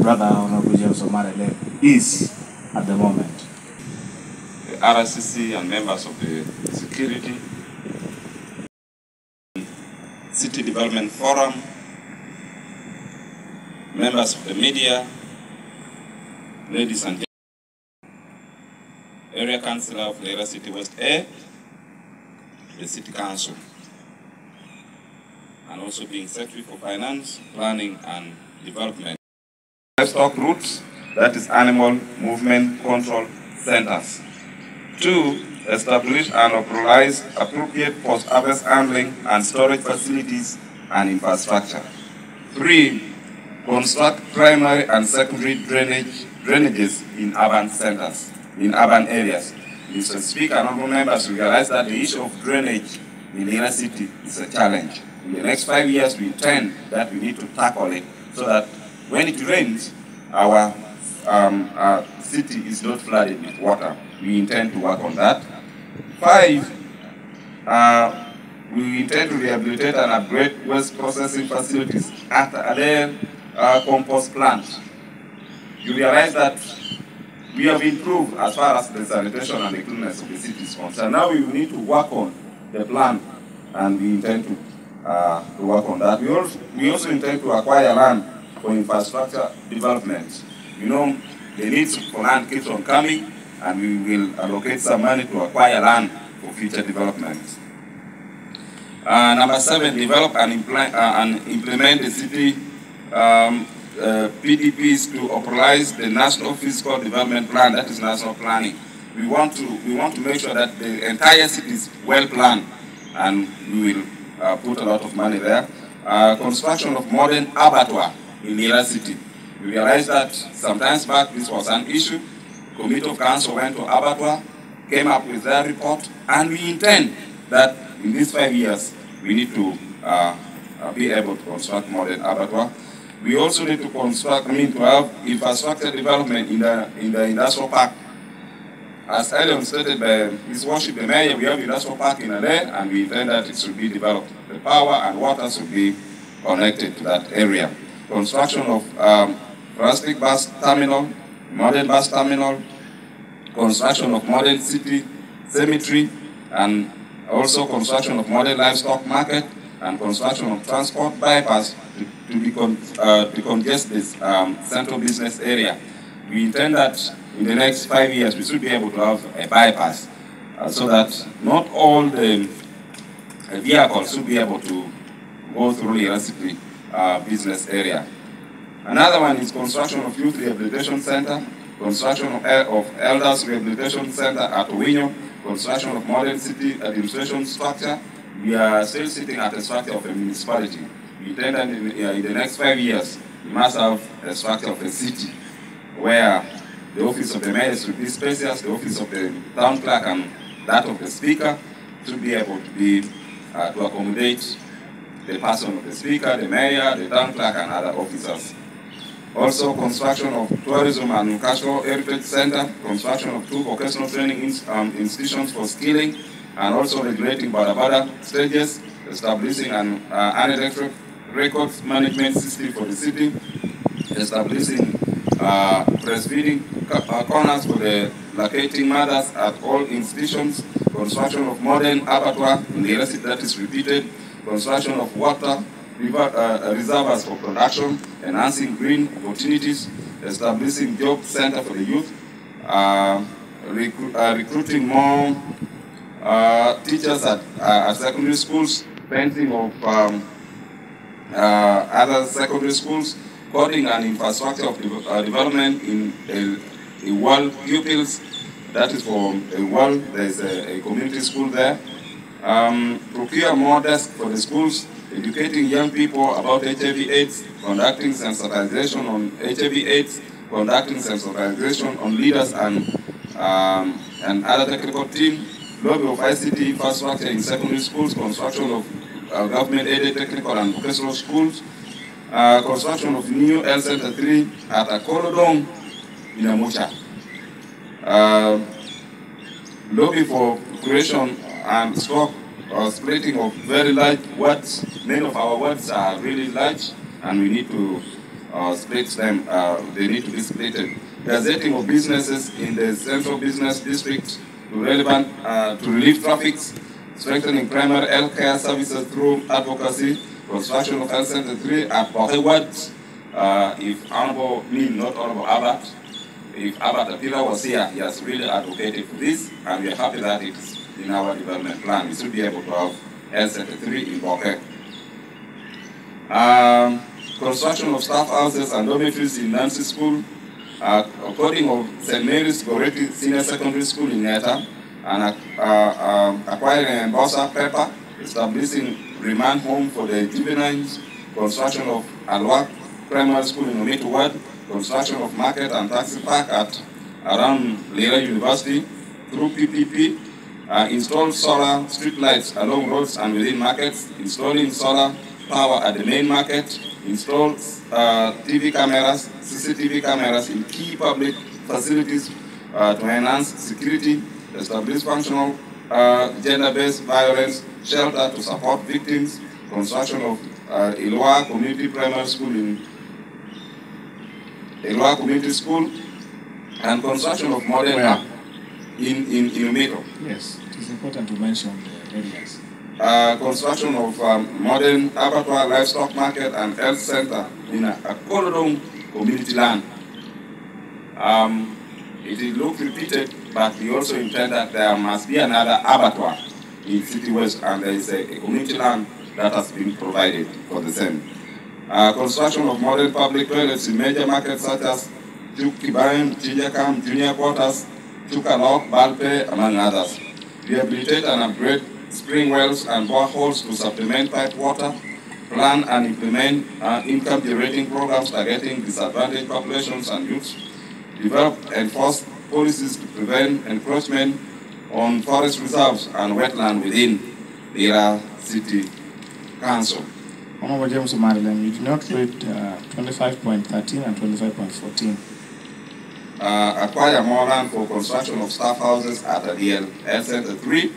brother Honorable James Omarele is at the moment. The RCC and members of the Security, City Development Forum, members of the media, ladies and gentlemen, Area Councillor of Lira City West A, the City Council, and also being Secretary for Finance, Planning and Development. Livestock routes, that is Animal Movement Control Centers. 2, establish and authorize appropriate post-harvest handling and storage facilities and infrastructure. 3, construct primary and secondary drainages in urban centers, in urban areas. Mr. Speaker and honorable members realize that the issue of drainage in Lira City is a challenge. In the next 5 years, we intend that we need to tackle it so that when it rains, our city is not flooded with water. We intend to work on that. 5, we intend to rehabilitate and upgrade waste processing facilities at Adair compost plant. You realize that we have improved as far as the sanitation and the cleanliness of the city is concerned. Now we will need to work on the plan, and we intend to work on that. We also intend to acquire land for infrastructure development. You know, the needs for land keeps on coming, and we will allocate some money to acquire land for future development. Number 7, develop and implement the city PDPs to authorize the National Physical Development Plan, that is national planning. We want to make sure that the entire city is well planned, and we will put a lot of money there. Construction of modern abattoir in Lira City. We realized that sometimes back this was an issue. Committee of Council went to abattoir, came up with their report, and we intend that in these 5 years we need to be able to construct modern abattoir. We also need to construct, to have infrastructure development in the industrial park. As earlier stated by His Worship the Mayor, we have industrial park in there, and we intend that it should be developed. The power and water should be connected to that area. Construction of plastic bus terminal, modern bus terminal, construction of modern city cemetery, and also construction of modern livestock market, and construction of transport bypass to decongest this central business area. We intend that in the next 5 years we should be able to have a bypass so that not all the vehicles should be able to go through Lira City business area. Another one is construction of youth rehabilitation center, construction of elders rehabilitation center at Owinyo, construction of modern city administration structure. We are still sitting at the structure of a municipality. We intend that in the next 5 years, we must have a structure of a city where the office of the mayor should be spacious, the office of the town clerk and that of the speaker should be able to be to accommodate the person of the speaker, the mayor, the town clerk and other officers. Also, construction of tourism and cultural heritage center, construction of 2 vocational training institutions for skilling, and also regulating Bada stages, establishing an unelectric records management system for the city, establishing breastfeeding corners for the lactating mothers at all institutions, construction of modern abattoir in the city that is repeated, construction of water reservoirs for production, enhancing green opportunities, establishing job center for the youth, recruiting more teachers at secondary schools, painting of other secondary schools, coding and infrastructure of development in a world pupils, that is for a world, there is a community school there. Procure more desks for the schools, educating young people about HIV/AIDS, conducting sensitization on HIV/AIDS, conducting sensitization on leaders and other technical team, lobby of ICT infrastructure in secondary schools, construction of government-aided technical and vocational schools, construction of new health center 3 at Akolodong in Amusha. Lobby for creation and stock or splitting of very large wards. Many of our wards are really large, and we need to splits them. They need to be splitted. Gazetting of businesses in the central business district to relevant to relieve traffics, strengthening primary health care services through advocacy, construction of health center 3 at Boheward. If Honorable, not Honorable Abbott, if Abbott Apira was here, he has really advocated for this, and we are happy that it's in our development plan. We should be able to have health center 3 in Boheward. Construction of staff houses and dormitories in Nancy School, according of St. Mary's Goretti Senior Secondary School in Neta, and acquiring Bosa Pepper, establishing remand home for the juveniles, construction of Alwak Primary School in Omitu Ward, construction of market and taxi park at around Lira University through PPP, install solar street lights along roads and within markets, installing solar power at the main market, install TV cameras, CCTV cameras in key public facilities to enhance security, establish functional gender-based violence shelter to support victims, construction of Ilwa Community Primary School in Ilwa Community School, and construction of modern in Umeto. Yes, it is important to mention the areas. Construction of modern abattoir, livestock market, and health center in a Kolodong community land. It looks repeated, but we also intend that there must be another abattoir in City West, and there is a community land that has been provided for the same. Construction of modern public toilets in major markets such as Chukibayan, Chijakam, Junior Quarters, Chukalok, Balpe, among others. Rehabilitate and upgrade spring wells and boreholes to supplement pipe water, plan and implement income-generating programs targeting disadvantaged populations and youths, develop and enforce policies to prevent encroachment on forest reserves and wetland within Lira City Council. Honorable James Somaliland, you did not read 25.13 and 25.14. Acquire more land for construction of staff houses at Adiel Health Center 3, yes,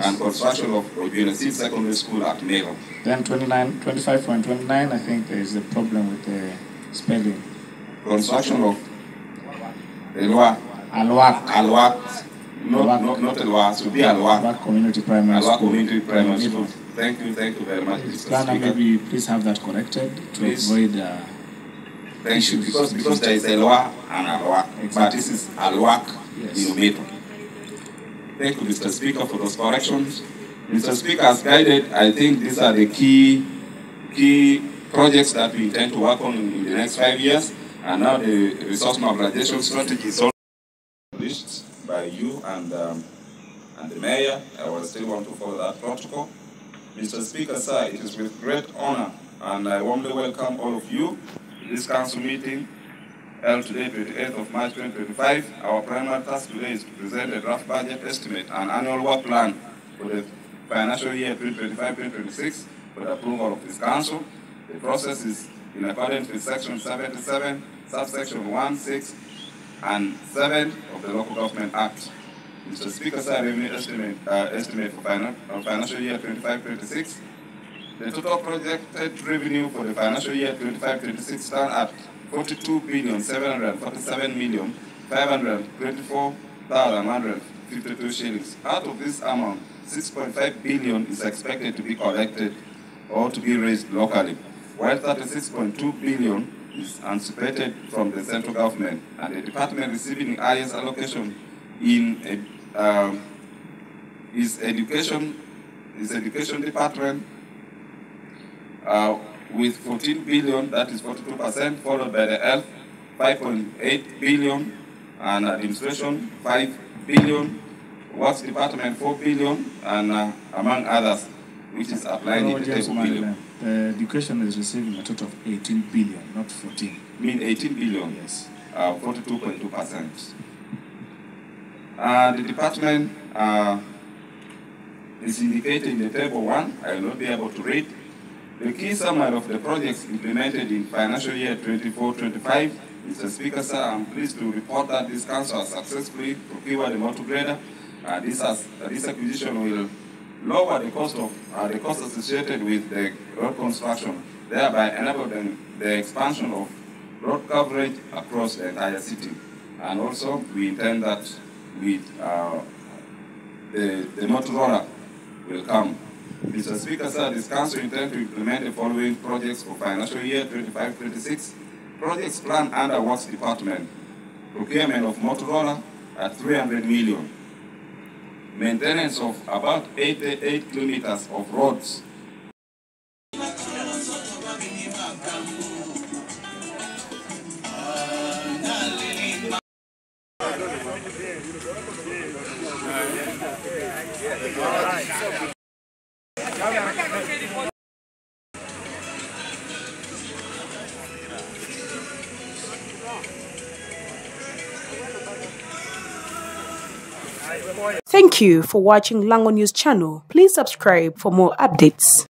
and construction of University Secondary School at Mero. Then 25.29, I think there is a problem with the spelling. Construction of Elwa. Alwak. Not Elwa, so be Alwak. Alwak Community Primary School. Alwak Community Primary School. Thank you very much, Mr. Planner, Speaker. maybe please have that corrected to Please. avoid Thank issues. you, because there is Elwa and Alwak, but this is Alwak in Umeto. Thank you, Mr. Speaker, for those corrections. Mr. Speaker, as guided, I think these are the key projects that we intend to work on in the next 5 years. And now the resource mobilization strategy is also published by you and the mayor. I will still want to follow that protocol. Mr. Speaker, sir, it is with great honor and I warmly welcome all of you to this council meeting held today, 28th of March 2025. Our primary task today is to present a draft budget estimate and annual work plan for the financial year 2025-2026 for the approval of this council. The process is in accordance with section 77, subsection 1, 6, and 7 of the Local Government Act. Mr. Speaker, sir, revenue estimate for financial year 25-26. The total projected revenue for the financial year 25-26 stand at 42,747,524,152 shillings. Out of this amount, 6.5 billion is expected to be collected or to be raised locally, while 36.2 billion is anticipated from the central government, and the department receiving the highest allocation in is education department with 14 billion, that is 42%, followed by the health 5.8 billion, and administration 5 billion, works department 4 billion, and among others, which is applied in the table billion. Education is receiving a total of 18 billion, not 14. Mean 18 billion? Yes. 42.2%. The department is indicated in the table 1. I will not be able to read. The key summary of the projects implemented in financial year 24-25. Mr. Speaker, sir, I'm pleased to report that this council has successfully procured a motor grader. This acquisition will lower the cost associated with the road construction, thereby enabling the expansion of road coverage across the entire city. And also, we intend that with the Motorola will come. Mr. Speaker, sir, this council intends to implement the following projects for financial year 25-26. Projects planned under Works Department. Procurement of Motorola at 300 million. Maintenance of about 88 kilometers of roads. Thank you for watching Lango News channel. Please subscribe for more updates.